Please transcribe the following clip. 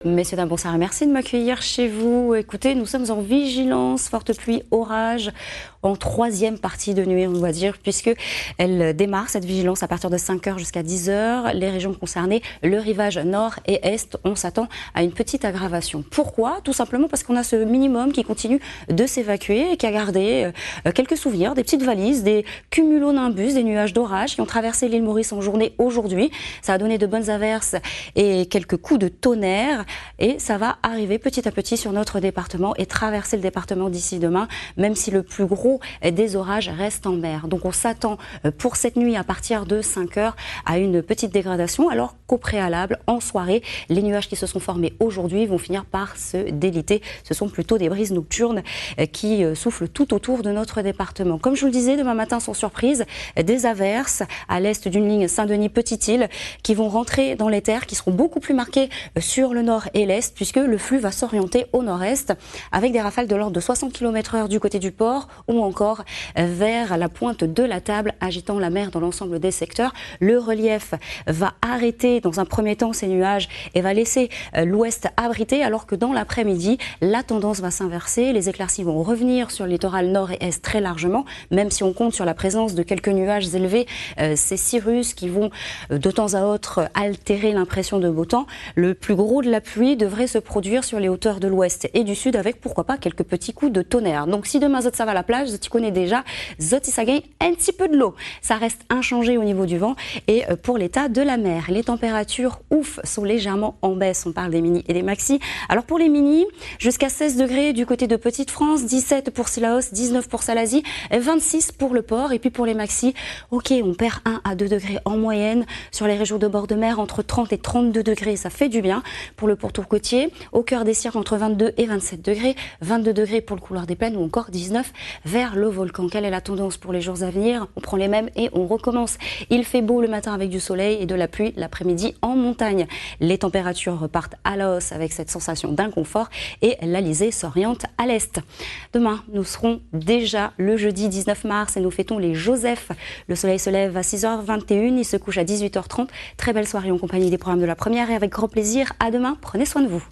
Messieurs, dames, bonsoir et merci de m'accueillir chez vous. Écoutez, nous sommes en vigilance, forte pluie, orage, en troisième partie de nuit, on va dire, puisque elle démarre, cette vigilance, à partir de 5 h jusqu'à 10 h. Les régions concernées, le rivage nord et est, on s'attend à une petite aggravation. Pourquoi? Tout simplement parce qu'on a ce minimum qui continue de s'évacuer et qui a gardé quelques souvenirs, des petites valises, des cumulonimbus, des nuages d'orage qui ont traversé l'île Maurice en journée aujourd'hui. Ça a donné de bonnes averses et quelques coups de tonnerre. Et ça va arriver petit à petit sur notre département et traverser le département d'ici demain, même si le plus gros des orages reste en mer. Donc on s'attend pour cette nuit à partir de 5 h à une petite dégradation, alors qu'au préalable, en soirée, les nuages qui se sont formés aujourd'hui vont finir par se déliter. Ce sont plutôt des brises nocturnes qui soufflent tout autour de notre département. Comme je vous le disais, demain matin, sans surprise, des averses à l'est d'une ligne Saint-Denis-Petite-Île qui vont rentrer dans les terres, qui seront beaucoup plus marquées sur le nord et l'est, puisque le flux va s'orienter au nord-est avec des rafales de l'ordre de 60 km/h du côté du port ou encore vers la pointe de la Table, agitant la mer dans l'ensemble des secteurs. Le relief va arrêter dans un premier temps ces nuages et va laisser l'ouest abrité, alors que dans l'après-midi, la tendance va s'inverser. Les éclaircies vont revenir sur le littoral nord et est très largement, même si on compte sur la présence de quelques nuages élevés, ces cirrus qui vont de temps à autre altérer l'impression de beau temps. Le plus gros de la pluie devrait se produire sur les hauteurs de l'ouest et du sud avec pourquoi pas quelques petits coups de tonnerre. Donc si demain ça va à la plage, tu connais déjà, Zoti ça gagne un petit peu de l'eau. Ça reste inchangé au niveau du vent et pour l'état de la mer. Les températures, ouf, sont légèrement en baisse. On parle des mini et des maxi. Alors pour les mini, jusqu'à 16 degrés du côté de Petite-France, 17 pour Sillaos, 19 pour Salazie, 26 pour le port. Et puis pour les maxi, ok, on perd 1 à 2 degrés en moyenne sur les régions de bord de mer, entre 30 et 32 degrés. Ça fait du bien pour le pourtour côtier. Au cœur des cirques, entre 22 et 27 degrés, 22 degrés pour le couloir des plaines ou encore 19 vers le volcan. Quelle est la tendance pour les jours à venir? On prend les mêmes et on recommence. Il fait beau le matin avec du soleil et de la pluie l'après-midi en montagne. Les températures repartent à la hausse avec cette sensation d'inconfort et l'Alizé s'oriente à l'est. Demain, nous serons déjà le jeudi 19 mars et nous fêtons les Joseph. Le soleil se lève à 6 h 21, il se couche à 18 h 30. Très belle soirée en compagnie des programmes de la première et avec grand plaisir. À demain, prenez soin de vous.